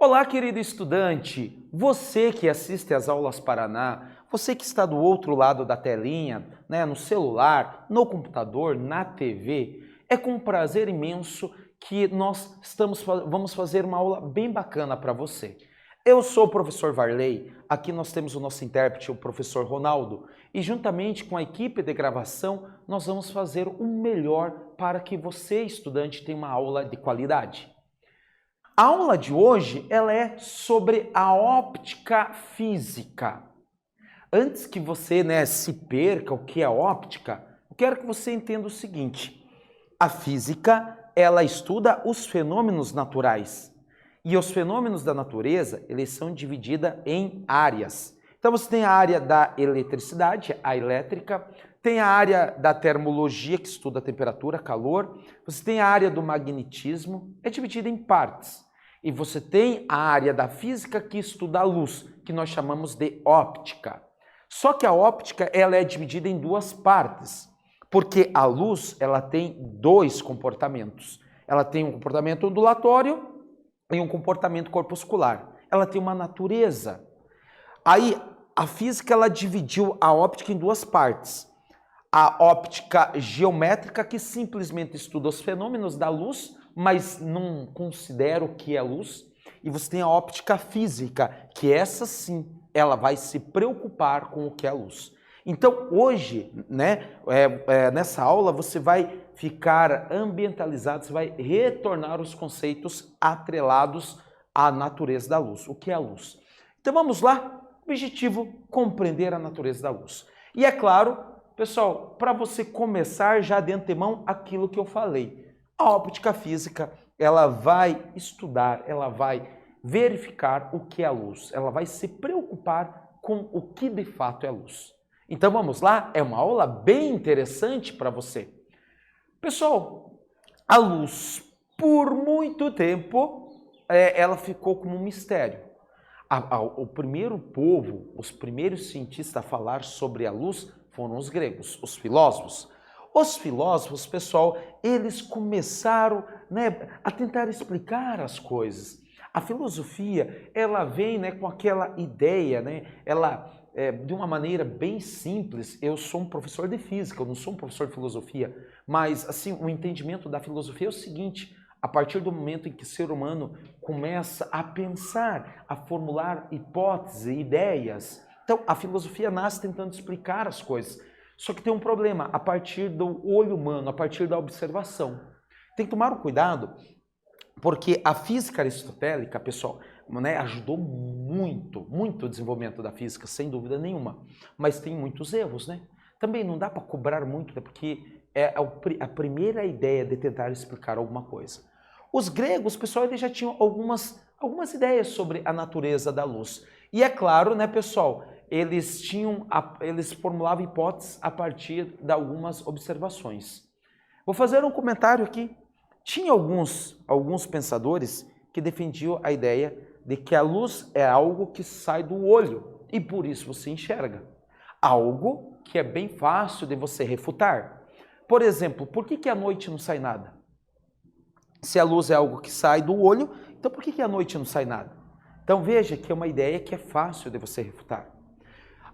Olá, querido estudante, você que assiste às aulas Paraná, você que está do outro lado da telinha, no celular, no computador, na TV, é com prazer imenso que vamos fazer uma aula bem bacana para você. Eu sou o professor Varley, aqui nós temos o nosso intérprete, o professor Ronaldo, e juntamente com a equipe de gravação, nós vamos fazer o melhor para que você, estudante, tenha uma aula de qualidade. A aula de hoje, ela é sobre a óptica física. Antes que você se perca o que é óptica, eu quero que você entenda o seguinte. A física, ela estuda os fenômenos naturais. E os fenômenos da natureza, eles são divididos em áreas. Então você tem a área da eletricidade, a elétrica, tem a área da termologia, que estuda a temperatura, calor, você tem a área do magnetismo, é dividida em partes. E você tem a área da física que estuda a luz, que nós chamamos de óptica. Só que a óptica ela é dividida em duas partes, porque a luz ela tem dois comportamentos. Ela tem um comportamento ondulatório e um comportamento corpuscular. Ela tem uma natureza. Aí a física ela dividiu a óptica em duas partes. A óptica geométrica, que simplesmente estuda os fenômenos da luz, mas não considera o que é luz. E você tem a óptica física, que essa sim, ela vai se preocupar com o que é luz. Então hoje, nessa aula, você vai ficar ambientalizado, você vai retornar os conceitos atrelados à natureza da luz. O que é a luz? Então vamos lá? Objetivo, compreender a natureza da luz. E é claro, pessoal, para você começar já de antemão aquilo que eu falei. A óptica física, ela vai estudar, ela vai verificar o que é a luz. Ela vai se preocupar com o que de fato é luz. Então vamos lá? É uma aula bem interessante para você. Pessoal, a luz, por muito tempo, ela ficou como um mistério. O primeiro povo, os primeiros cientistas a falar sobre a luz foram os gregos, os filósofos. Os filósofos, pessoal, eles começaram a tentar explicar as coisas. A filosofia, ela vem com aquela ideia, de uma maneira bem simples. Eu sou um professor de física, eu não sou um professor de filosofia, mas assim, o entendimento da filosofia é o seguinte: a partir do momento em que o ser humano começa a pensar, a formular hipóteses, ideias, então a filosofia nasce tentando explicar as coisas. Só que tem um problema, a partir do olho humano, a partir da observação. Tem que tomar um cuidado, porque a física aristotélica, pessoal, ajudou muito o desenvolvimento da física, sem dúvida nenhuma. Mas tem muitos erros, Também não dá para cobrar muito, porque é a primeira ideia de tentar explicar alguma coisa. Os gregos, pessoal, eles já tinham algumas ideias sobre a natureza da luz. E é claro, pessoal, eles formulavam hipóteses a partir de algumas observações. Vou fazer um comentário aqui. Tinha alguns pensadores que defendiam a ideia de que a luz é algo que sai do olho e por isso você enxerga. Algo que é bem fácil de você refutar. Por exemplo, por que à noite não sai nada? Se a luz é algo que sai do olho, então por que à noite não sai nada? Então veja que é uma ideia que é fácil de você refutar.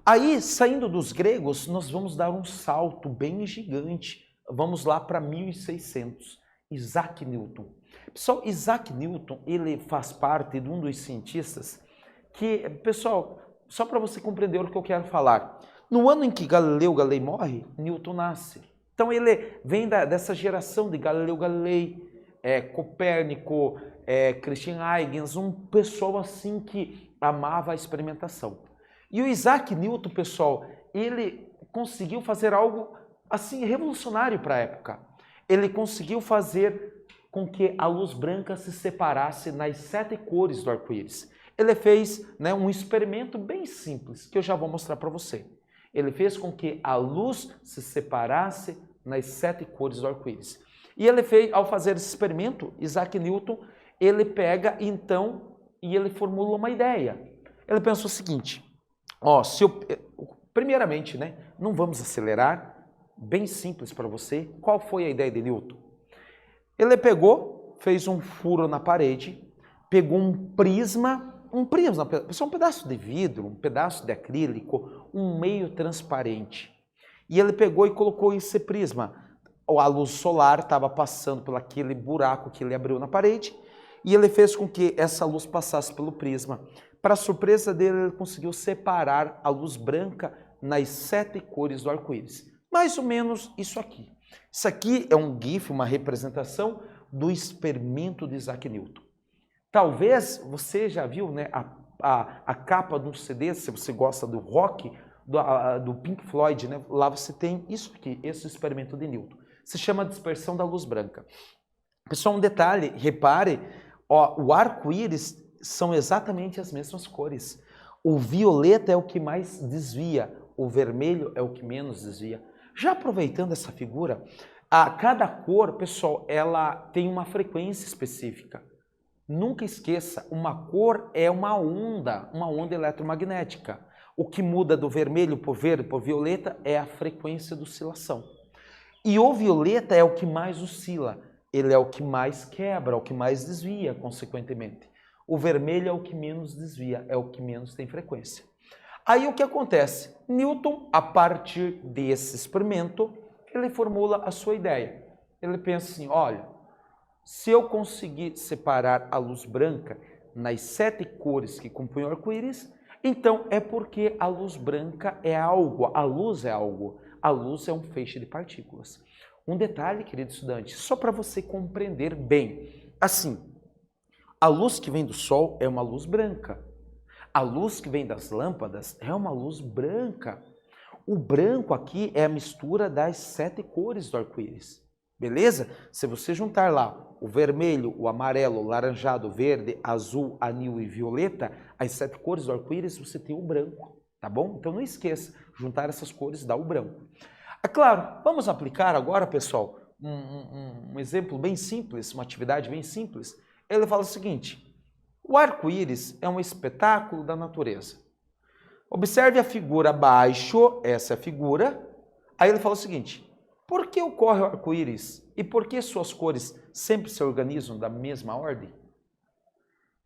Aí, saindo dos gregos, nós vamos dar um salto bem gigante. Vamos lá para 1600. Isaac Newton. Pessoal, Isaac Newton, ele faz parte de um dos cientistas que, pessoal, só para você compreender o que eu quero falar. No ano em que Galileu Galilei morre, Newton nasce. Então ele vem dessa geração de Galileu Galilei, Copérnico, Christian Huygens, um pessoal assim que amava a experimentação. E o Isaac Newton, pessoal, ele conseguiu fazer algo assim revolucionário para a época. Ele conseguiu fazer com que a luz branca se separasse nas 7 cores do arco-íris. Ele fez um experimento bem simples, que eu já vou mostrar para você. Ele fez com que a luz se separasse nas 7 cores do arco-íris. E ele fez, ao fazer esse experimento, Isaac Newton, ele pega então e ele formula uma ideia. Ele pensou o seguinte: primeiramente, não vamos acelerar. Bem simples para você. Qual foi a ideia de Newton? Ele pegou, fez um furo na parede, pegou pessoal, um pedaço de vidro, um pedaço de acrílico, um meio transparente. E ele pegou e colocou esse prisma. A luz solar estava passando por aquele buraco que ele abriu na parede e ele fez com que essa luz passasse pelo prisma. Para surpresa dele, ele conseguiu separar a luz branca nas 7 cores do arco-íris. Mais ou menos isso aqui. Isso aqui é um GIF, uma representação do experimento de Isaac Newton. Talvez você já viu, né, a capa de um CD, se você gosta do rock, do Pink Floyd, né? Lá você tem isso aqui, esse experimento de Newton. Se chama dispersão da luz branca. Pessoal, um detalhe, repare, ó, o arco-íris são exatamente as mesmas cores. O violeta é o que mais desvia, o vermelho é o que menos desvia. Já aproveitando essa figura, cada cor, pessoal, ela tem uma frequência específica. Nunca esqueça, uma cor é uma onda eletromagnética. O que muda do vermelho para o verde para o violeta é a frequência de oscilação. E o violeta é o que mais oscila, ele é o que mais quebra, o que mais desvia, consequentemente. O vermelho é o que menos desvia, é o que menos tem frequência. Aí o que acontece? Newton, a partir desse experimento, ele formula a sua ideia. Ele pensa assim, olha, se eu conseguir separar a luz branca nas 7 cores que compõem o arco-íris, então é porque a luz branca é algo, a luz é algo, a luz é um feixe de partículas. Um detalhe, querido estudante, só para você compreender bem, assim, a luz que vem do sol é uma luz branca, a luz que vem das lâmpadas é uma luz branca. O branco aqui é a mistura das 7 cores do arco-íris. Beleza? Se você juntar lá o vermelho, o amarelo, o laranjado, o verde, azul, anil e violeta, as 7 cores do arco-íris, você tem o branco, tá bom? Então não esqueça, juntar essas cores dá o branco. É claro, vamos aplicar agora, pessoal, um exemplo bem simples, uma atividade bem simples. Ele fala o seguinte, o arco-íris é um espetáculo da natureza. Observe a figura abaixo, essa é a figura. Aí ele fala o seguinte, por que ocorre o arco-íris e por que suas cores sempre se organizam da mesma ordem?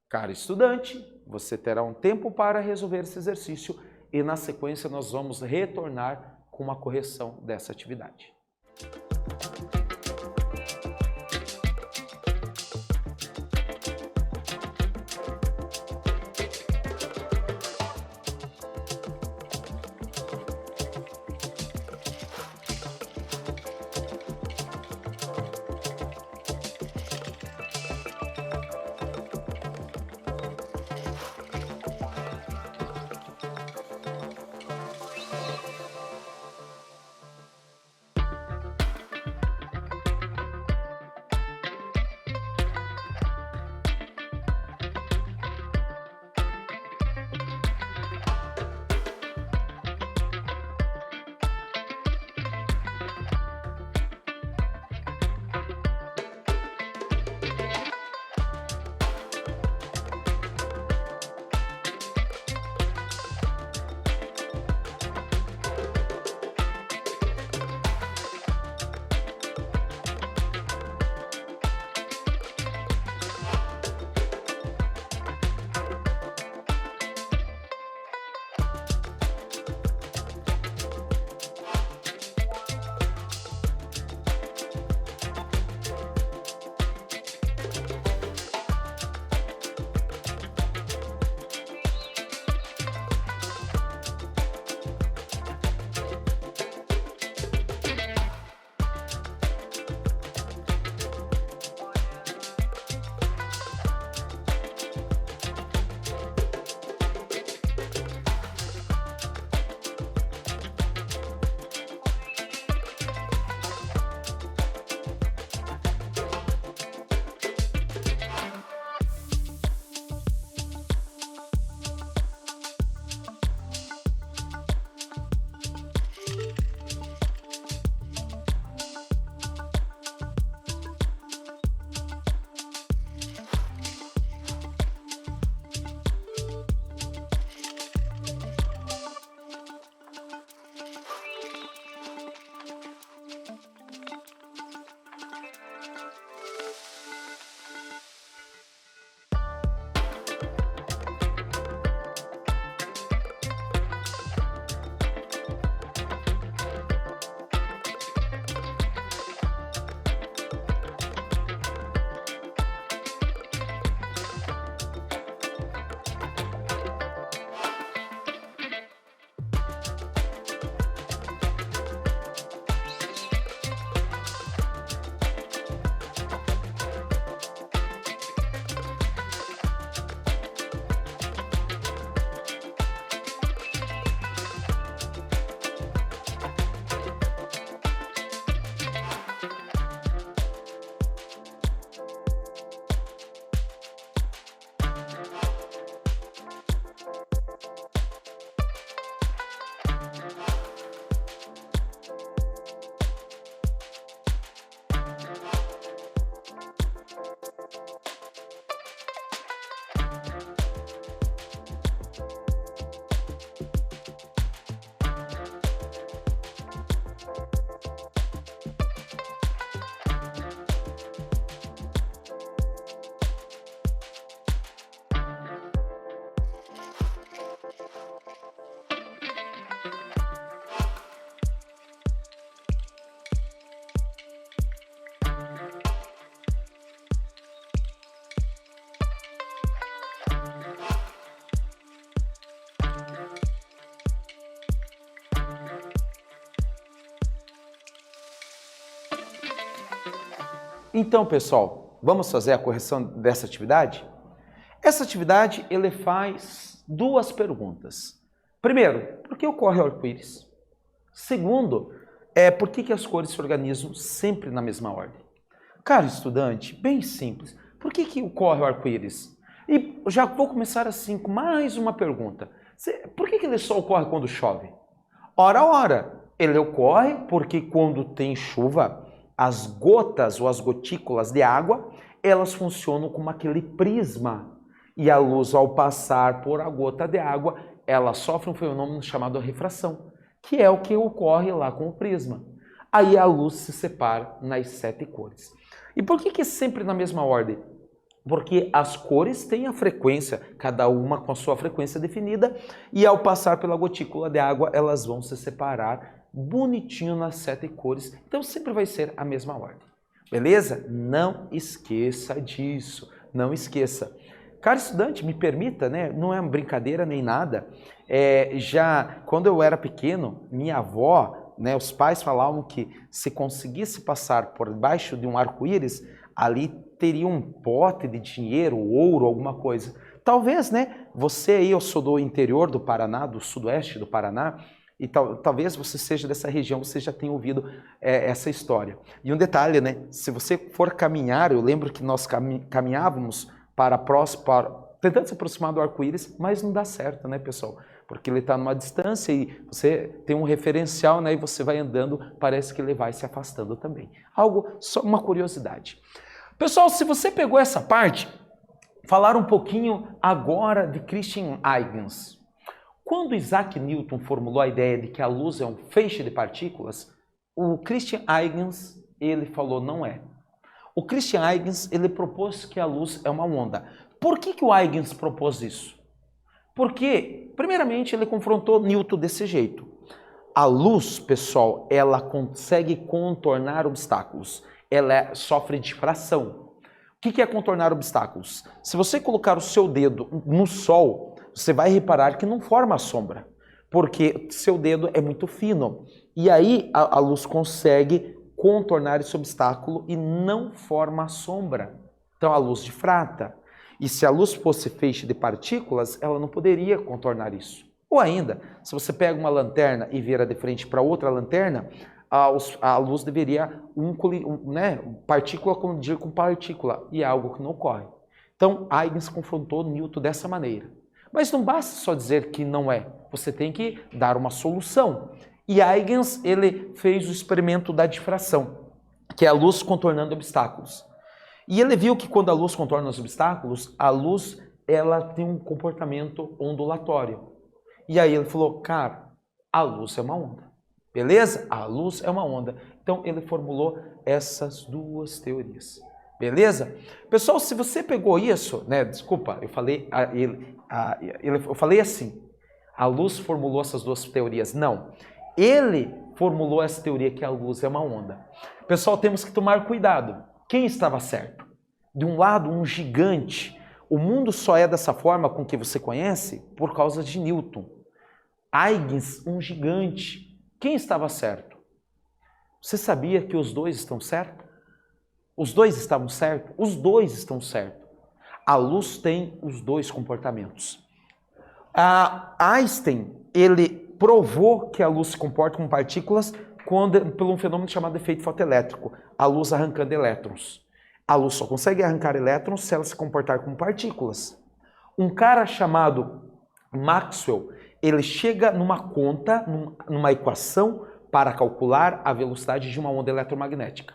Caro estudante, você terá um tempo para resolver esse exercício e na sequência nós vamos retornar com uma correção dessa atividade. Então, pessoal, vamos fazer a correção dessa atividade? Essa atividade, ele faz duas perguntas. Primeiro, por que ocorre o arco-íris? Segundo, por que as cores se organizam sempre na mesma ordem? Caro estudante, bem simples, por que ocorre o arco-íris? E já vou começar assim com mais uma pergunta. Por que ele só ocorre quando chove? Ora, ele ocorre porque quando tem chuva, as gotas ou as gotículas de água, elas funcionam como aquele prisma. E a luz, ao passar por a gota de água, ela sofre um fenômeno chamado refração, que é o que ocorre lá com o prisma. Aí a luz se separa nas 7 cores. E por que é sempre na mesma ordem? Porque as cores têm a frequência, cada uma com a sua frequência definida, e ao passar pela gotícula de água, elas vão se separar bonitinho nas 7 cores. Então sempre vai ser a mesma ordem. Beleza? Não esqueça disso. Não esqueça. Caro estudante, me permita, né? Não é uma brincadeira nem nada. Já quando eu era pequeno, minha avó, né, os pais falavam que se conseguisse passar por baixo de um arco-íris, ali teria um pote de dinheiro, ouro, alguma coisa. Talvez, né? Você aí, eu sou do interior do Paraná, do sudoeste do Paraná, e talvez você seja dessa região, você já tenha ouvido essa história. E um detalhe, né? Se você for caminhar, eu lembro que nós caminhávamos tentando se aproximar do arco-íris, mas não dá certo, né, pessoal? Porque ele está numa distância e você tem um referencial, né, e você vai andando, parece que ele vai se afastando também. Só uma curiosidade. Pessoal, se você pegou essa parte, falar um pouquinho agora de Christian Huygens. Quando Isaac Newton formulou a ideia de que a luz é um feixe de partículas, o Christian Huygens, ele falou não é. O Christian Huygens, ele propôs que a luz é uma onda. Por que o Huygens propôs isso? Porque, primeiramente, ele confrontou Newton desse jeito. A luz, pessoal, ela consegue contornar obstáculos. Ela sofre difração. O que é contornar obstáculos? Se você colocar o seu dedo no sol, você vai reparar que não forma sombra, porque seu dedo é muito fino. E aí a luz consegue contornar esse obstáculo e não forma sombra. Então a luz difrata. E se a luz fosse feixe de partículas, ela não poderia contornar isso. Ou ainda, se você pega uma lanterna e vira de frente para outra lanterna, a luz deveria partícula colidir com partícula, e é algo que não ocorre. Então, Huygens confrontou Newton dessa maneira. Mas não basta só dizer que não é, você tem que dar uma solução. E Huygens, ele fez o experimento da difração, que é a luz contornando obstáculos. E ele viu que quando a luz contorna os obstáculos, a luz ela tem um comportamento ondulatório. E aí ele falou, cara, a luz é uma onda. Beleza? A luz é uma onda. Então ele formulou essas duas teorias. Beleza? Pessoal, se você pegou isso, né? Desculpa, eu falei assim. A luz formulou essas duas teorias. Não. Ele formulou essa teoria que a luz é uma onda. Pessoal, temos que tomar cuidado. Quem estava certo? De um lado, um gigante. O mundo só é dessa forma com que você conhece por causa de Newton. Huygens, um gigante. Quem estava certo? Você sabia que os dois estão certos? Os dois estavam certos? Os dois estão certos. A luz tem os dois comportamentos. Einstein, ele provou que a luz se comporta como partículas por um fenômeno chamado efeito fotoelétrico, a luz arrancando elétrons. A luz só consegue arrancar elétrons se ela se comportar como partículas. Um cara chamado Maxwell, ele chega numa conta, numa equação para calcular a velocidade de uma onda eletromagnética.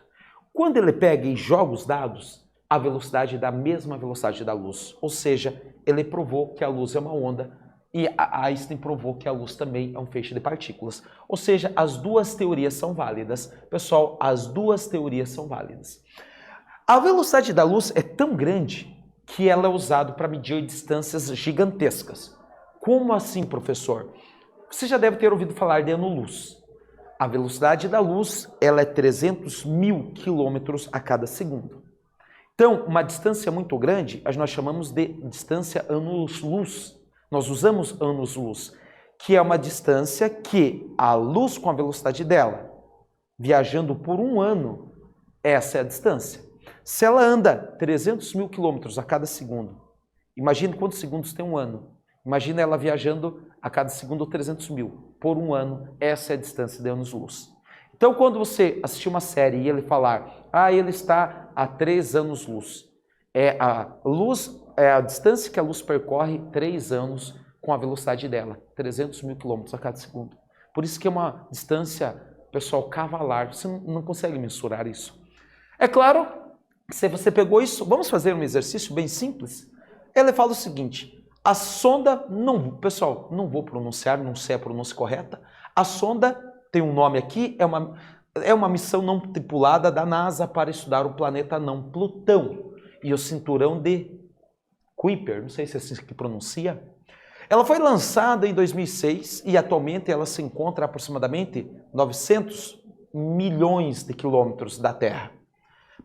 Quando ele pega e joga os dados, a velocidade é da mesma velocidade da luz. Ou seja, ele provou que a luz é uma onda e Einstein provou que a luz também é um feixe de partículas. Ou seja, as duas teorias são válidas. Pessoal, as duas teorias são válidas. A velocidade da luz é tão grande que ela é usada para medir distâncias gigantescas. Como assim, professor? Você já deve ter ouvido falar de ano-luz. A velocidade da luz ela é 300 mil quilômetros a cada segundo. Então, uma distância muito grande, nós chamamos de distância anos-luz. Nós usamos anos-luz, que é uma distância que a luz com a velocidade dela, viajando por um ano, essa é a distância. Se ela anda 300 mil quilômetros a cada segundo, imagine quantos segundos tem um ano. Imagina ela viajando a cada segundo 300 mil. Por um ano, essa é a distância de anos-luz. Então, quando você assistir uma série e ele falar, ele está a 3 anos-luz, é a distância que a luz percorre 3 anos com a velocidade dela, 300 mil quilômetros a cada segundo. Por isso que é uma distância, pessoal, cavalar. Você não consegue mensurar isso. É claro que se você pegou isso, vamos fazer um exercício bem simples. Ele fala o seguinte, a sonda, pessoal, não vou pronunciar, não sei a pronúncia correta, a sonda tem um nome aqui, é uma missão não tripulada da NASA para estudar o planeta não Plutão e o cinturão de Kuiper, não sei se é assim que pronuncia. Ela foi lançada em 2006 e atualmente ela se encontra a aproximadamente 900 milhões de quilômetros da Terra.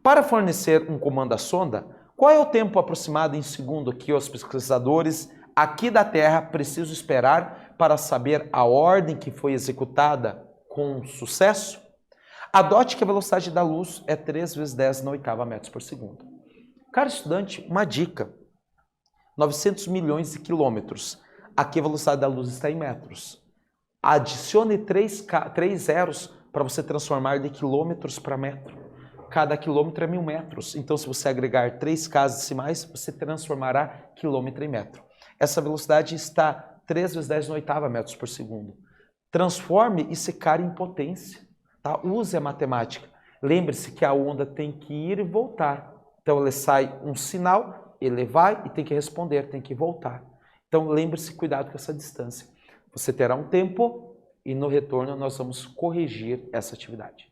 Para fornecer um comando à sonda, qual é o tempo aproximado em segundo que os pesquisadores aqui da Terra precisam esperar para saber a ordem que foi executada com sucesso? Adote que a velocidade da luz é 3 vezes 10 na oitava metros por segundo. Caro estudante, uma dica. 900 milhões de quilômetros. Aqui a velocidade da luz está em metros. Adicione 3 zeros para você transformar de quilômetros para metro. Cada quilômetro é 1000 metros. Então, se você agregar 3 casas decimais, você transformará quilômetro em metro. Essa velocidade está 3 vezes 10 na oitava metros por segundo. Transforme esse cara em potência. Tá? Use a matemática. Lembre-se que a onda tem que ir e voltar. Então, ele sai um sinal, ele vai e tem que responder, tem que voltar. Então, lembre-se, cuidado com essa distância. Você terá um tempo e no retorno nós vamos corrigir essa atividade.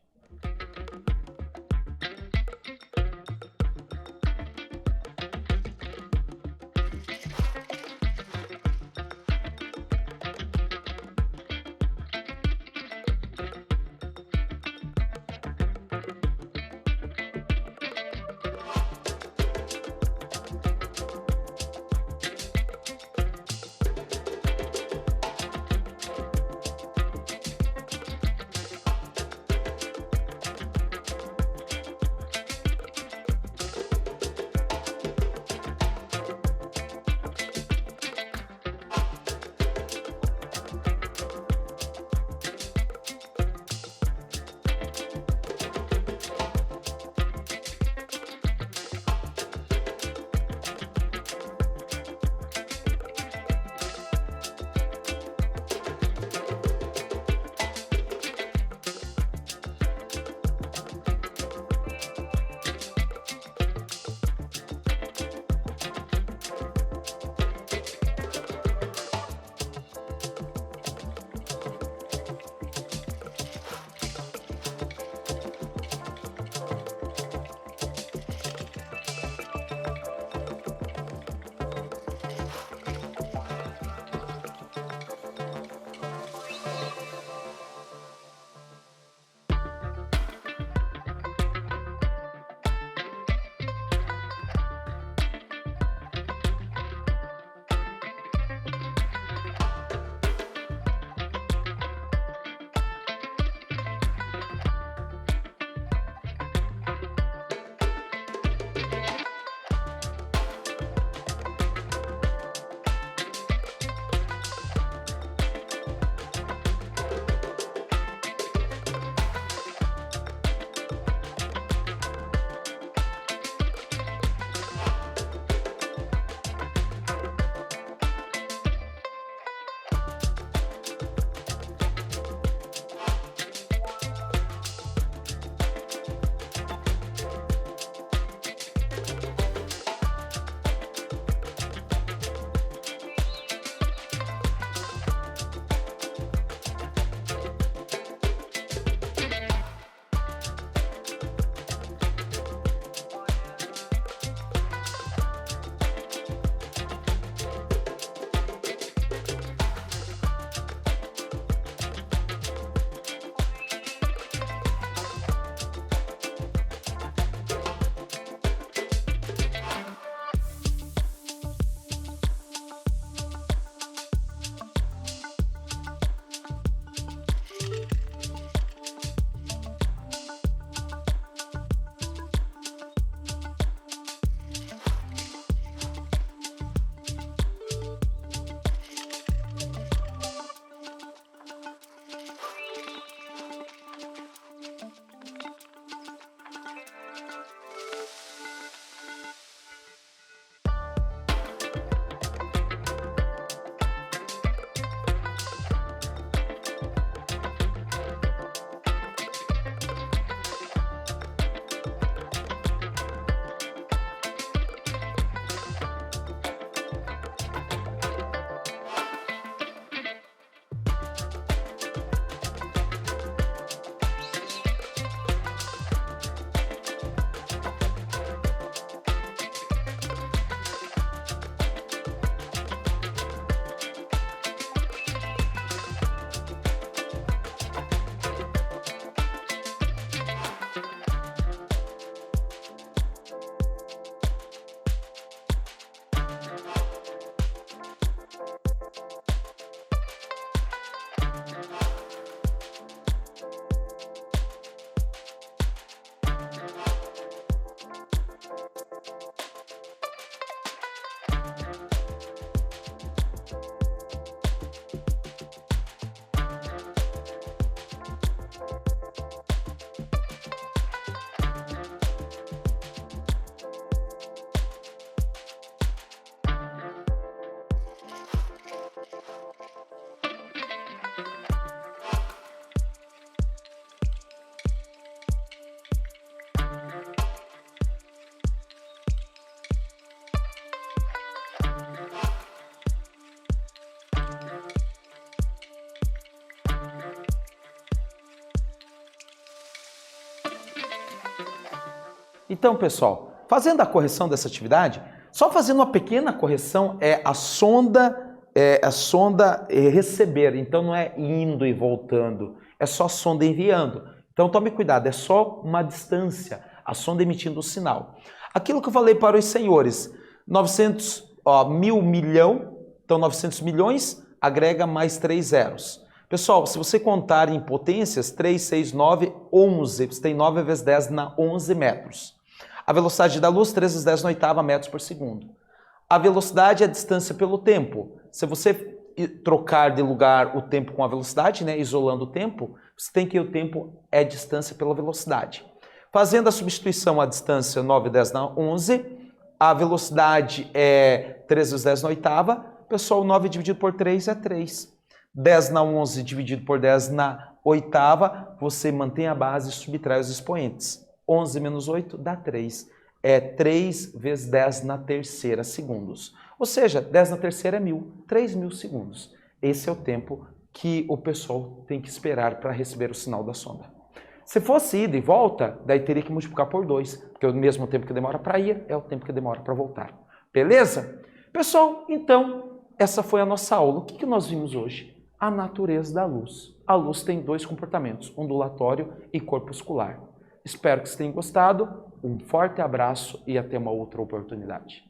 Então, pessoal, fazendo a correção dessa atividade, só fazendo uma pequena correção é a sonda receber, então não é indo e voltando, é só a sonda enviando. Então tome cuidado, é só uma distância, a sonda emitindo o sinal. Aquilo que eu falei para os senhores, 900, mil, milhão, então 900 milhões, agrega mais 3 zeros. Pessoal, se você contar em potências, 3, 6, 9, 11, você tem 9 vezes 10 na 11 metros. A velocidade da luz, 3 vezes 10 na oitava metros por segundo. A velocidade é a distância pelo tempo. Se você trocar de lugar o tempo com a velocidade, né, isolando o tempo, você tem que o tempo é distância pela velocidade. Fazendo a substituição à distância 9 vezes 10 na 11, a velocidade é 3 vezes 10 na oitava. Pessoal, 9 dividido por 3 é 3. 10 na 11 dividido por 10 na oitava, você mantém a base e subtrai os expoentes. 11 menos 8 dá 3. É 3 vezes 10 na terceira segundos. Ou seja, 10 na terceira é 1000, 3.000 segundos. Esse é o tempo que o pessoal tem que esperar para receber o sinal da sonda. Se fosse ida e volta, daí teria que multiplicar por 2, porque o mesmo tempo que demora para ir é o tempo que demora para voltar. Beleza? Pessoal, então, essa foi a nossa aula. O que nós vimos hoje? A natureza da luz. A luz tem 2 comportamentos, ondulatório e corpuscular. Espero que vocês tenham gostado. Um forte abraço e até uma outra oportunidade.